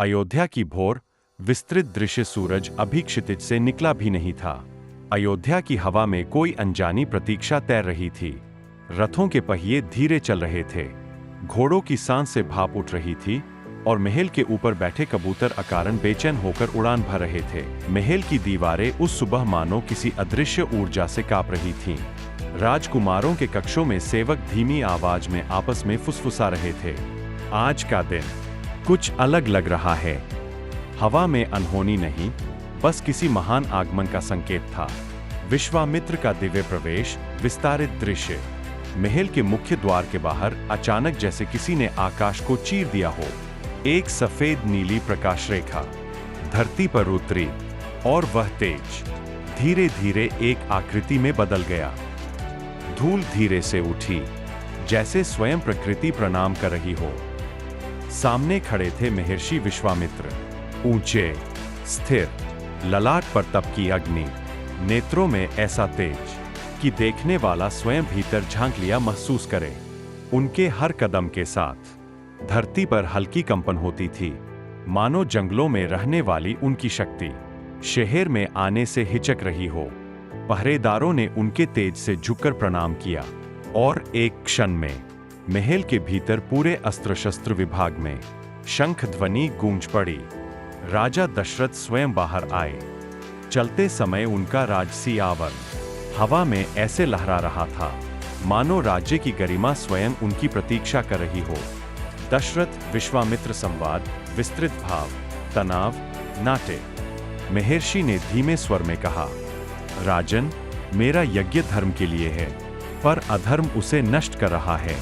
अयोध्या की भोर, विस्तृत दृश्य सूरज अभी क्षितिज से निकला भी नहीं था। अयोध्या की हवा में कोई अनजानी प्रतीक्षा तैर रही थी। रथों के पहिए धीरे चल रहे थे, घोड़ों की सांस से भाप उठ रही थी और महल के ऊपर बैठे कबूतर अकारण बेचैन होकर उड़ान भर रहे थे। महल की दीवारें उस सुबह मानो किसी अदृश्य ऊर्जा से कांप रही थीं। राजकुमारों के कक्षों में सेवक धीमी आवाज में आपस में फुसफुसा रहे थे। आज का दिन कुछ अलग लग रहा है। हवा में अनहोनी नहीं, बस किसी महान आगमन का संकेत था। विश्वामित्र का दिव्य प्रवेश, विस्तारित दृश्य। महल के मुख्य द्वार के बाहर अचानक जैसे किसी ने आकाश को चीर दिया हो। एक सफेद नीली प्रकाश रेखा धरती पर उतरी और वह तेज धीरे धीरे एक आकृति में बदल गया। धूल धीरे से उठी, जैसे स्वयं प्रकृति प्रणाम कर रही हो। सामने खड़े थे महर्षि विश्वामित्र, ऊंचे, स्थिर, ललाट पर तपकी अग्नि, नेत्रों में ऐसा तेज कि देखने वाला स्वयं भीतर झांक लिया महसूस करे। उनके हर कदम के साथ धरती पर हल्की कंपन होती थी, मानो जंगलों में रहने वाली उनकी शक्ति शहर में आने से हिचक रही हो। पहरेदारों ने उनके तेज से झुककर प्रणाम किया और एक क्षण में महल के भीतर पूरे अस्त्र शस्त्र विभाग में शंख ध्वनि गूंज पड़ी। राजा दशरथ स्वयं बाहर आए। चलते समय उनका राजसी आवरण हवा में ऐसे लहरा रहा था, मानो राज्य की गरिमा स्वयं उनकी प्रतीक्षा कर रही हो। दशरथ विश्वामित्र संवाद, विस्तृत भाव, तनाव, नाटे। महर्षि ने धीमे स्वर में कहा, राजन, मेरा यज्ञ धर्म के लिए है, पर अधर्म उसे नष्ट कर रहा है।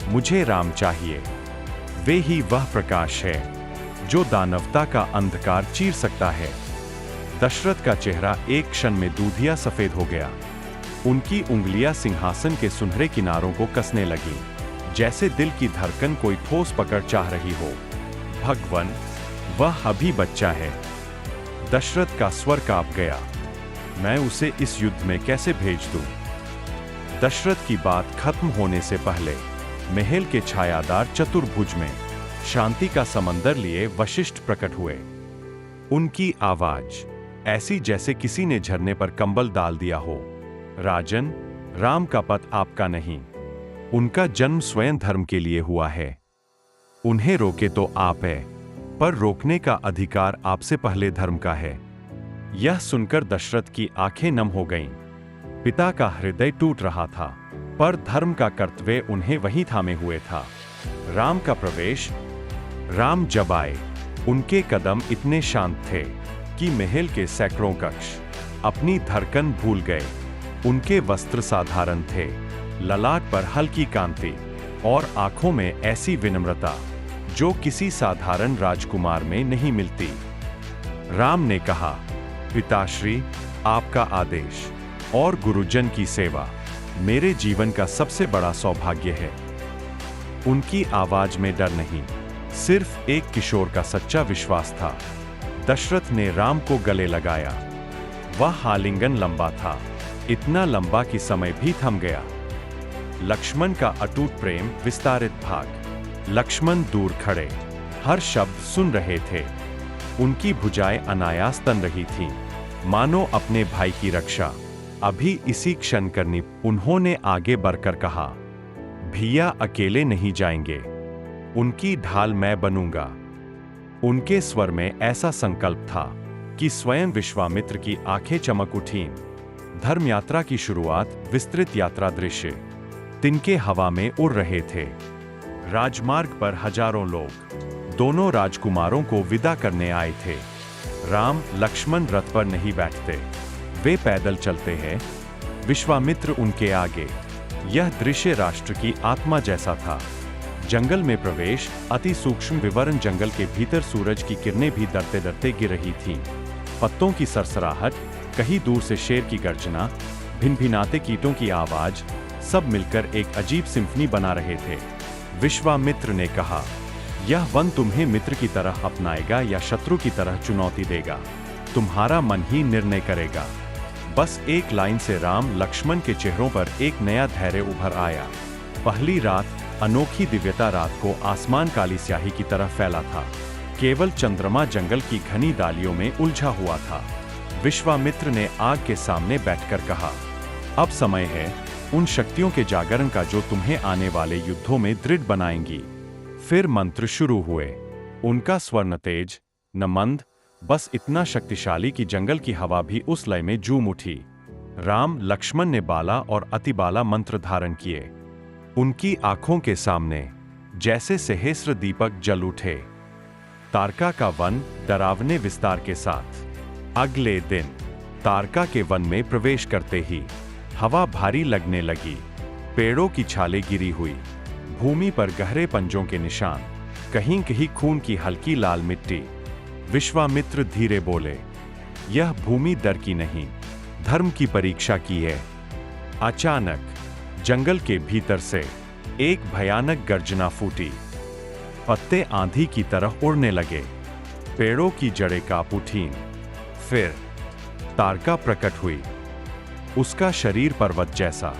मुझे राम चाहिए। वे ही वह प्रकाश है जो दानवता का अंधकार चीर सकता है। दशरथ का चेहरा एक क्षण में दूधिया सफेद हो गया। उनकी उंगलियां सिंहासन के सुनहरे किनारों को कसने लगी, जैसे दिल की धड़कन कोई ठोस पकड़ चाह रही हो। भगवान, वह अभी बच्चा है। दशरथ का स्वर कांप गया। मैं उसे इस युद्ध में कैसे भेज दूं? दशरथ की बात खत्म होने से पहले महल के छायादार चतुर्भुज में शांति का समंदर लिए वशिष्ठ प्रकट हुए। उनकी आवाज ऐसी जैसे किसी ने झरने पर कंबल डाल दिया हो। राजन, राम का पथ आपका नहीं, उनका जन्म स्वयं धर्म के लिए हुआ है। उन्हें रोके तो आप है, पर रोकने का अधिकार आपसे पहले धर्म का है। यह सुनकर दशरथ की आंखें नम हो गईं। पिता का हृदय टूट रहा था, पर धर्म का कर्तव्य उन्हें वहीं थामे हुए था। राम का प्रवेश। राम जब आए, उनके कदम इतने शांत थे कि महल के सैकड़ों कक्ष अपनी धड़कन भूल गए। उनके वस्त्र साधारण थे, ललाट पर हल्की कांति और आंखों में ऐसी विनम्रता जो किसी साधारण राजकुमार में नहीं मिलती। राम ने कहा, पिताश्री, आपका आदेश और गुरुजन की सेवा मेरे जीवन का सबसे बड़ा सौभाग्य है। उनकी आवाज में डर नहीं, सिर्फ एक किशोर का सच्चा विश्वास था। दशरथ ने राम को गले लगाया। वह आलिंगन लंबा था, इतना लंबा कि समय भी थम गया। लक्ष्मण का अटूट प्रेम, विस्तारित भाग। लक्ष्मण दूर खड़े हर शब्द सुन रहे थे। उनकी भुजाएं अनायास तन रही थीं, मानो अपने भाई की रक्षा अभी इसी क्षण करनी। उन्होंने आगे बढ़कर कहा, भैया अकेले नहीं जाएंगे, उनकी ढाल मैं बनूंगा। उनके स्वर में ऐसा संकल्प था कि स्वयं विश्वामित्र की आंखें चमक उठीं। धर्म यात्रा की शुरुआत, विस्तृत यात्रा दृश्य। तिनके हवा में उड़ रहे थे। राजमार्ग पर हजारों लोग दोनों राजकुमारों को विदा करने आए थे। राम लक्ष्मण रथ पर नहीं बैठते, वे पैदल चलते हैं, विश्वामित्र उनके आगे। यह दृश्य राष्ट्र की आत्मा जैसा था। जंगल में प्रवेश, अति सूक्ष्म विवरण। जंगल के भीतर सूरज की किरणें भी डरते डरते गिर रही थीं। पत्तों की सरसराहट, कहीं दूर से शेर की गर्जना, भिनभिनाते कीटों की आवाज, सब मिलकर एक अजीब सिम्फनी बना रहे थे। विश्वामित्र ने कहा, यह वन तुम्हें मित्र की तरह अपनाएगा या शत्रु की तरह चुनौती देगा, तुम्हारा मन ही निर्णय करेगा। बस एक लाइन से राम लक्ष्मण के चेहरों पर एक नया धैर्य उभर आया। पहली रात, अनोखी दिव्यता रात को आसमान काली स्याही की तरह फैला था। केवल चंद्रमा जंगल की घनी डालियों में उलझा हुआ था। विश्वामित्र ने आग के सामने बैठकर कहा, अब समय है उन शक्तियों के जागरण का जो तुम्हें आने वाले युद्धों में दृढ़ बनाएंगी। फिर मंत्र शुरू हुए। उनका स्वर्ण तेज न मंद, बस इतना शक्तिशाली कि जंगल की हवा भी उस लय में झूम उठी। राम लक्ष्मण ने बाला और अतिबाला मंत्र धारण किए। उनकी आंखों के सामने जैसे सहस्र दीपक जल उठे। तारका का वन डरावने विस्तार के साथ। अगले दिन तारका के वन में प्रवेश करते ही हवा भारी लगने लगी। पेड़ों की छालें गिरी हुई, भूमि पर गहरे पंजों के निशान, कहीं कहीं खून की हल्की लाल मिट्टी। विश्वामित्र धीरे बोले, यह भूमि डर की नहीं, धर्म की परीक्षा की है। अचानक जंगल के भीतर से एक भयानक गर्जना फूटी। पत्ते आंधी की तरह उड़ने लगे, पेड़ों की जड़ें कांप उठीं। फिर तारका प्रकट हुई। उसका शरीर पर्वत जैसा,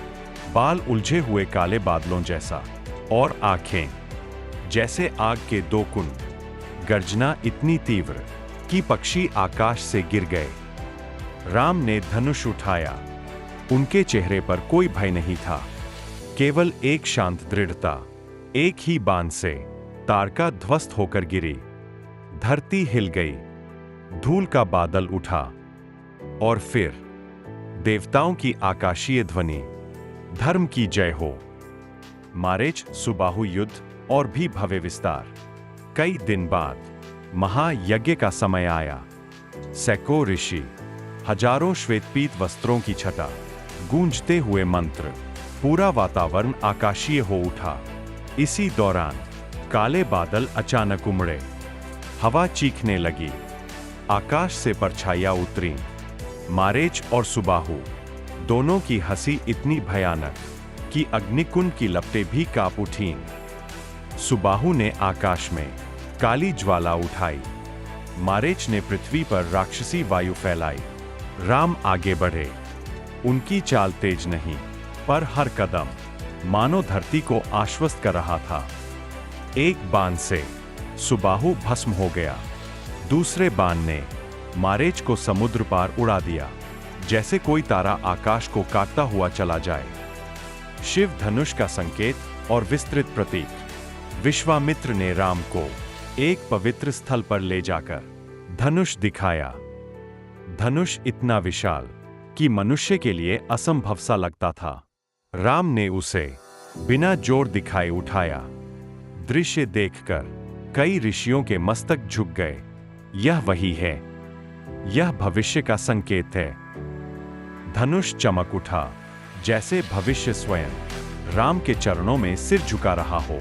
बाल उलझे हुए काले बादलों जैसा, और आंखें जैसे आग के दो कुंड। गर्जना इतनी तीव्र कि पक्षी आकाश से गिर गए। राम ने धनुष उठाया। उनके चेहरे पर कोई भय नहीं था, केवल एक शांत दृढ़ता। एक ही बाण से तारका ध्वस्त होकर गिरी। धरती हिल गई, धूल का बादल उठा, और फिर देवताओं की आकाशीय ध्वनि, धर्म की जय हो। मारीच, सुबाहु युद्ध और भी भव्य विस्तार। कई दिन बाद महायज्ञ का समय आया। सैकड़ों ऋषि, हजारों श्वेतपीत वस्त्रों की छटा, गूंजते हुए मंत्र, पूरा वातावरण आकाशीय हो उठा। इसी दौरान काले बादल अचानक उमड़े, हवा चीखने लगी, आकाश से परछाइयां उतरीं। मारीच और सुबाहु दोनों की हंसी इतनी भयानक कि अग्निकुंड की लपटें भी कांप उठीं। सुबाहु ने आकाश में काली ज्वाला उठाई, मारीच ने पृथ्वी पर राक्षसी वायु फैलाई। राम आगे बढ़े। उनकी चाल तेज नहीं, पर हर कदम मानो धरती को आश्वस्त कर रहा था। एक बाण से सुबाहु भस्म हो गया, दूसरे बाण ने मारीच को समुद्र पार उड़ा दिया, जैसे कोई तारा आकाश को काटता हुआ चला जाए। शिव धनुष का संकेत और विस्तृत प्रतीक। विश्वामित्र ने राम को एक पवित्र स्थल पर ले जाकर धनुष दिखाया। धनुष इतना विशाल कि मनुष्य के लिए असंभव सा लगता था। राम ने उसे बिना जोर दिखाए उठाया। दृश्य देखकर कई ऋषियों के मस्तक झुक गए। यह वही है, यह भविष्य का संकेत है। धनुष चमक उठा, जैसे भविष्य स्वयं राम के चरणों में सिर झुका रहा हो।